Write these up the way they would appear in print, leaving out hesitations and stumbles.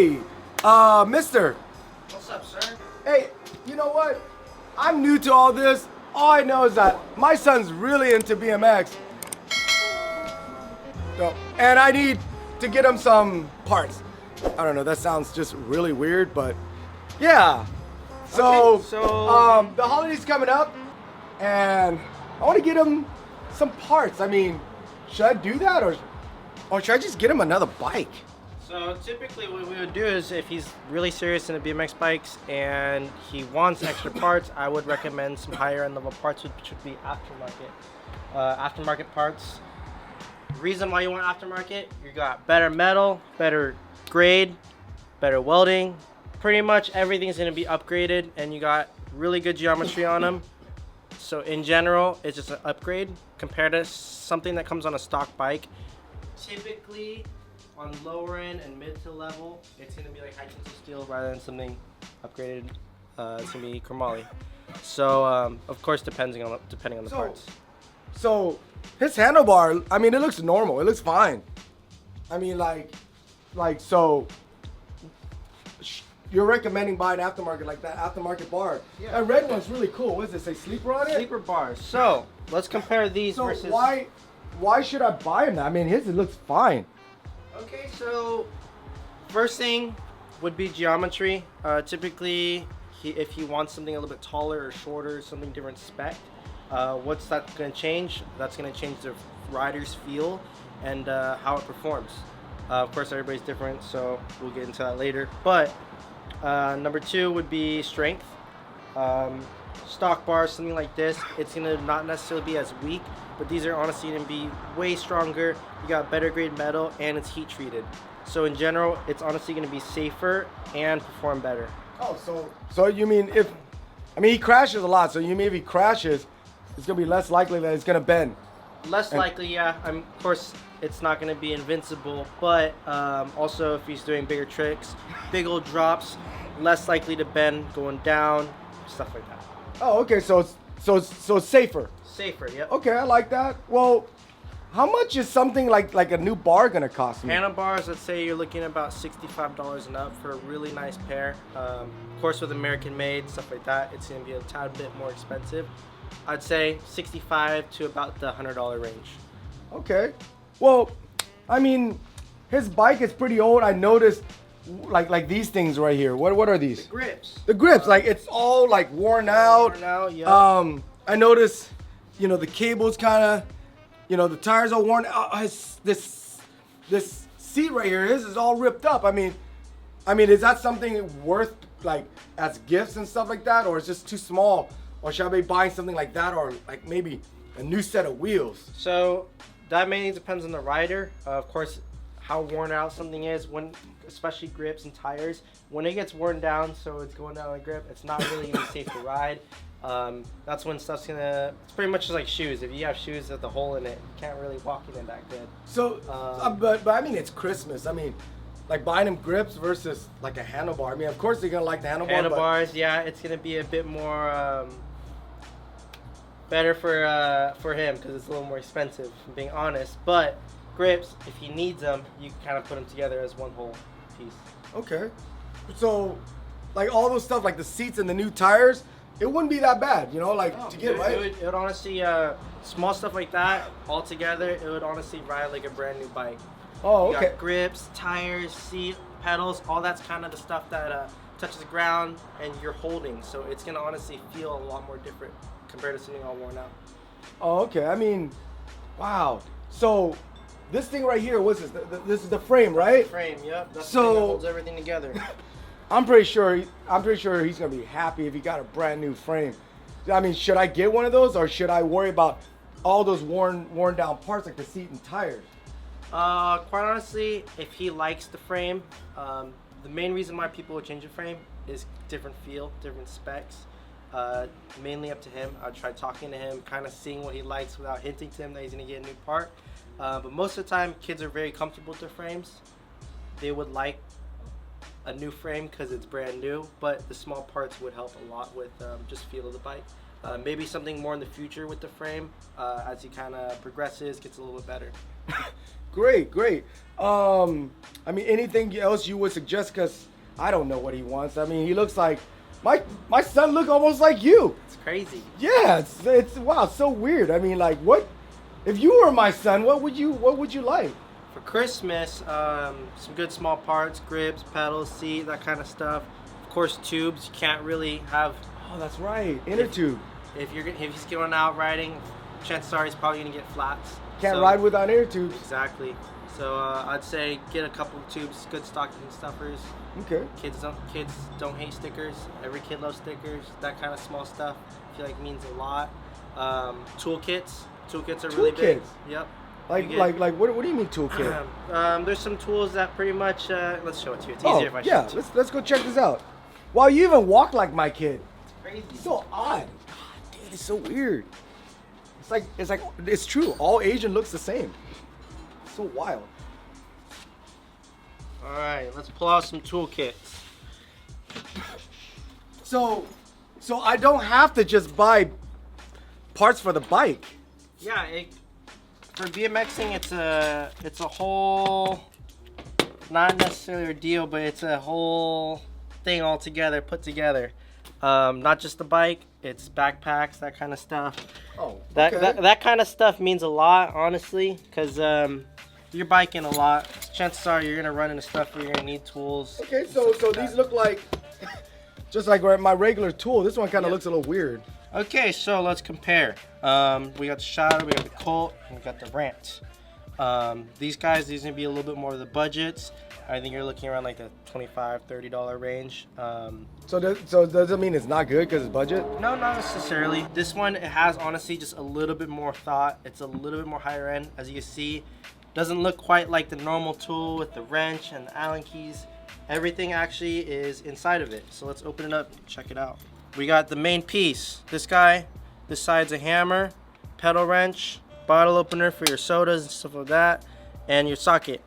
Hey, mister. What's up, sir? Hey, you know what? I'm new to all this. All I know is that my son's really into BMX. So, and I need to get him some parts. I don't know, that sounds just really weird, but yeah. So, Okay, so- the holiday's coming up, and I want to get him some parts. I mean, should I do that, or should I just get him another bike? So typically what we would do is if he's really serious into BMX bikes and he wants extra parts, I would recommend some higher end level parts, which should be aftermarket parts. Reason why you want aftermarket, you got better metal, better grade, better welding. Pretty much everything's gonna be upgraded, and you got really good geometry on them. So in general, it's just an upgrade compared to something that comes on a stock bike. Typically, on lower end and mid to level, it's gonna be like high tensile steel rather than something upgraded. It's gonna be chromoly. So of course, depending on the parts. So his handlebar, I mean, it looks normal. It looks fine. I mean, so you're recommending buying aftermarket like that aftermarket bar. Yeah. That red one's really cool. What does it say, sleeper on it? Sleeper bars. So let's compare these So versus. why should I buy him that? I mean, his it looks fine. Okay, so first thing would be geometry. Typically, if he wants something a little bit taller or shorter, something different spec, what's that going to change? That's going to change the rider's feel and how it performs. Of course, everybody's different, so we'll get into that later. But number two would be strength. Stock bars, something like this, it's going to not necessarily be as weak, but these are honestly going to be way stronger. You got better grade metal, and it's heat treated. So in general, it's honestly going to be safer and perform better. Oh, so you mean he crashes a lot, so you mean if he crashes, it's gonna be less likely that it's gonna bend. Less likely, yeah. Of course, it's not going to be invincible, but also if he's doing bigger tricks, big old drops, less likely to bend going down, stuff like that. Oh, okay, so it's safer. Safer, yep. Okay, I like that. Well, how much is something like a new bar gonna cost me? Handlebars, let's say you're looking at about $65 and up for a really nice pair. Of course, with American made, stuff like that, it's going to be a tad bit more expensive. I'd say $65 to about the $100 range. Okay. Well, I mean, his bike is pretty old. I noticed like these things right here. What are these? The grips. The grips, like it's all like worn out. Worn out, yeah. I noticed, the cables kind of, the tires are worn out. This seat right here, his is all ripped up. I mean, is that something worth like as gifts and stuff like that, or is it just too small? Or should I be buying something like that, or like maybe a new set of wheels? So that mainly depends on the rider. Of course, how worn out something is, especially grips and tires. When it gets worn down, so it's going down the grip, it's not really gonna be safe to ride. That's when stuff's it's pretty much just like shoes. If you have shoes with a hole in it, you can't really walk in it that good. So, but I mean, it's Christmas. I mean, like buying them grips versus like a handlebar. I mean, of course they're gonna like the handlebar. Handlebars, yeah, it's gonna be a bit more better for him because it's a little more expensive, if I'm being honest. But grips, if he needs them, you can kind of put them together as one whole piece. Okay. So, like all those stuff, like the seats and the new tires, it wouldn't be that bad, to get right. It would honestly, small stuff like that all together, it would honestly ride like a brand new bike. Oh, You okay. got grips, tires, seat, pedals, all that's kind of the stuff that touches the ground and you're holding. So it's gonna honestly feel a lot more different compared to something all worn out. Oh, okay. I mean, wow. So, this thing right here, what's this? This is the frame, right? Frame, yep. That's So- the thing that holds everything together. I'm pretty sure he's gonna be happy if he got a brand new frame. I mean, should I get one of those, or should I worry about all those worn down parts like the seat and tires? Quite honestly, if he likes the frame, the main reason why people would change a frame is different feel, different specs. Mainly up to him. I'll try talking to him, kind of seeing what he likes without hinting to him that he's gonna get a new part. But most of the time, kids are very comfortable with their frames. They would like a new frame because it's brand new, but the small parts would help a lot with just feel of the bike. Maybe something more in the future with the frame as he kind of progresses, gets a little bit better. Great. I mean, anything else you would suggest? Because I don't know what he wants. I mean, he looks like my son look almost like you. It's crazy. Yeah, it's wow, so weird. I mean, like, what if you were my son? What would you like? For Christmas, some good small parts, grips, pedals, seat, that kind of stuff. Of course, tubes. You can't really have. Oh, that's right, inner tube. If he's going out riding, chances are he's probably gonna get flats. Can't ride without inner tubes. Exactly. So I'd say get a couple of tubes, good stocking stuffers. Okay. Kids don't hate stickers. Every kid loves stickers. That kind of small stuff, I feel like means a lot. Toolkits. Toolkits are really big. Yep. Like what do you mean toolkit? There's some tools that pretty much. Let's show it to you. It's easier if I show it to you. Let's go check this out. Wow, you even walk like my kid. Crazy. So odd. God, dude, it's so weird. It's true. All Asian looks the same. So wild. All right, let's pull out some toolkits. So I don't have to just buy parts for the bike. Yeah, for BMXing, it's a whole, not necessarily a deal, but it's a whole thing all together, put together. Not just the bike, it's backpacks, that kind of stuff. Oh, okay. That kind of stuff means a lot, honestly, because you're biking a lot. Chances are you're gonna run into stuff where you're gonna need tools. Okay, so these look like just like my regular tool. This one kind of looks a little weird. Okay, so let's compare. We got the Shadow, we got the Colt, and we got the Rant. These gonna be a little bit more of the budgets. I think you're looking around like the $25, $30 range. So does it mean it's not good because it's budget? No, not necessarily. This one, it has honestly just a little bit more thought. It's a little bit more higher end. As you can see, doesn't look quite like the normal tool with the wrench and the Allen keys. Everything actually is inside of it. So let's open it up and check it out. We got the main piece. This side's a hammer, pedal wrench, bottle opener for your sodas and stuff like that, and your socket.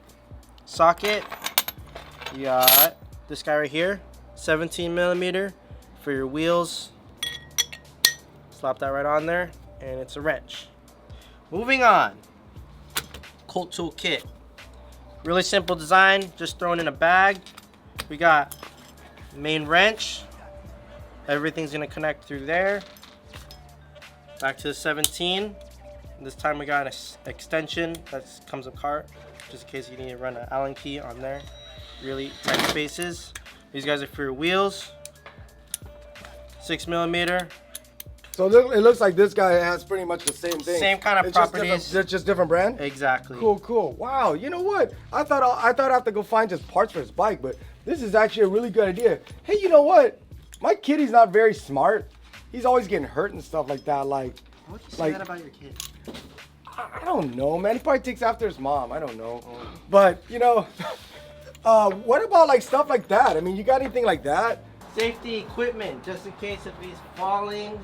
You got this guy right here, 17mm for your wheels. Slap that right on there, and it's a wrench. Moving on, Colt tool kit. Really simple design, just thrown in a bag. We got main wrench. Everything's gonna connect through there. Back to the 17. This time we got an extension that comes apart, just in case you need to run an Allen key on there. Really tight spaces. These guys are for your wheels. 6mm. So it looks like this guy has pretty much the same thing. Same kind of properties. It's just different brand? Exactly. Cool. Wow, you know what? I thought I'd have to go find just parts for his bike, but this is actually a really good idea. Hey, you know what? My kid, he's not very smart. He's always getting hurt and stuff like that. Why would you say that about your kid? I don't know, man. He probably takes after his mom. I don't know. But, you know, what about like stuff like that? I mean, you got anything like that? Safety equipment, just in case if he's falling,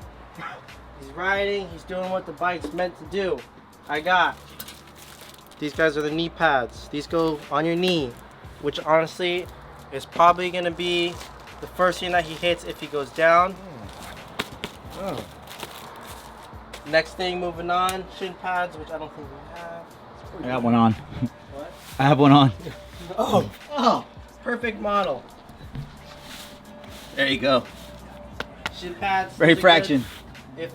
he's riding, he's doing what the bike's meant to do. I got these guys are the knee pads. These go on your knee, which honestly is probably gonna be the first thing that he hits if he goes down. Oh. Next thing, moving on, shin pads, which I don't think we have. I got one on. What? I have one on. Oh, perfect model. There you go. Shin pads. Very fraction. If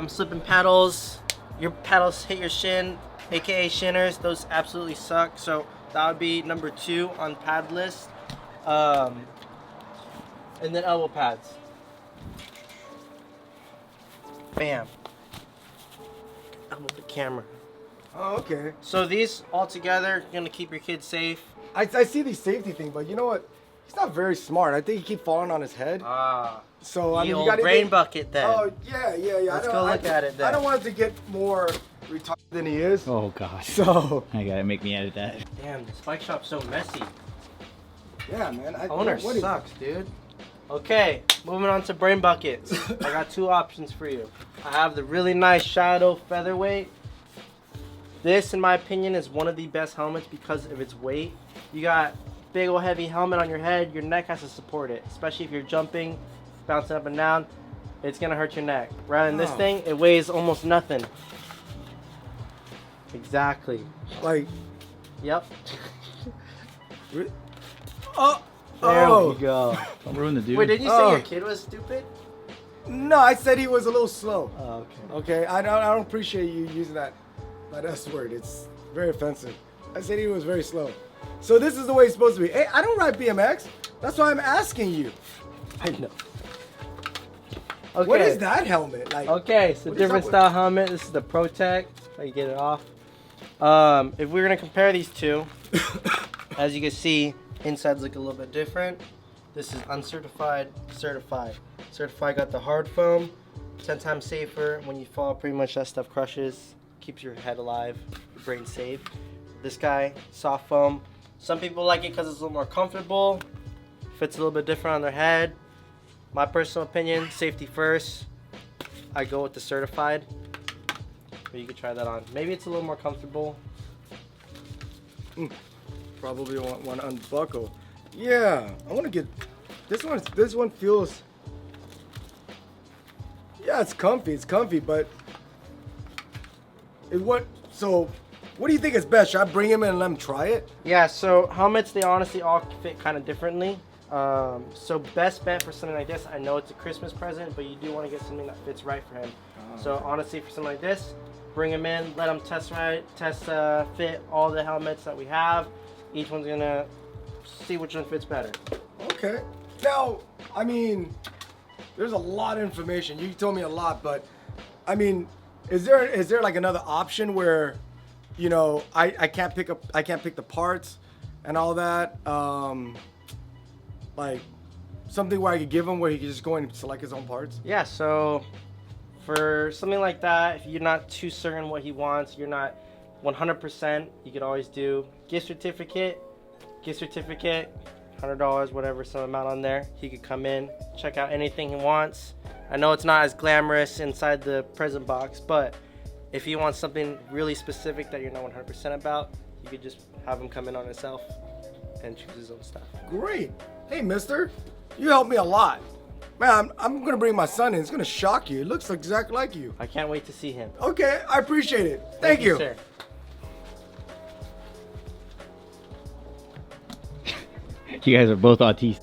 slipping pedals, your pedals hit your shin, aka shinners, those absolutely suck. So that would be number 2 on pad list. And then elbow pads. Bam. With the camera. Oh, okay. So these all together gonna keep your kid safe. I see these safety things, but you know what? He's not very smart. I think he keeps falling on his head. So I mean, you got brain bucket then. Oh yeah. Let's go look at it then. I don't want it to get more retarded than he is. Oh gosh. So I gotta make me edit that. Damn, this bike shop's so messy. Yeah, man. Owner sucks, dude. Okay, moving on to brain buckets. I got 2 options for you. I have the really nice Shadow Featherweight. This, in my opinion, is one of the best helmets because of its weight. You got big old heavy helmet on your head. Your neck has to support it, especially if you're jumping, bouncing up and down. it's gonna hurt your neck. Rather than this Oh. thing, it weighs almost nothing. Exactly. Like, Yep. oh, There oh. we go. Don't ruin the dude. Wait, did you say Oh. your kid was stupid? No, I said he was a little slow. Oh, okay. Okay, I don't appreciate you using that S word. It's very offensive. I said he was very slow. So this is the way it's supposed to be. Hey, I don't ride BMX. That's why I'm asking you. I know. Okay. What is that helmet? Like, Okay, so What is different up with- style helmet. This is the Protect. How you get it off. If we're gonna compare these two, as you can see, insides look a little bit different. This is uncertified, certified. Certified got the hard foam, 10 times safer. When you fall, pretty much that stuff crushes, keeps your head alive, your brain safe. This guy, soft foam. Some people like it because it's a little more comfortable, fits a little bit different on their head. My personal opinion, safety first. I go with the certified, but you could try that on. Maybe it's a little more comfortable. probably want to unbuckle. Yeah, I want to get this one. This one feels. Yeah, it's comfy, but what do you think is best? Should I bring him in and let him try it? Yeah, so helmets, they honestly all fit kind of differently. So best bet for something like this, I know it's a Christmas present, but you do want to get something that fits right for him. So honestly, for something like this, bring him in, let him fit all the helmets that we have. Each one's gonna see which one fits better. Okay. Now, I mean, there's a lot of information. You told me a lot, but I mean, is there like another option where, you know, I can't pick the parts and all that? Like something where I could give him where he could just go and select his own parts? Yeah, so for something like that, if you're not too certain what he wants, you're not 100%, you could always do gift certificate, $100, whatever, some amount on there. He could come in, check out anything he wants. I know it's not as glamorous inside the present box, but if he wants something really specific that you're not 100% about, you could just have him come in on himself and choose his own stuff. Great. Hey, mister, you helped me a lot. Man, I'm gonna bring my son in. It's gonna shock you. It looks exactly like you. I can't wait to see him. Okay, I appreciate it. Thank you. Sir. You guys are both autistic.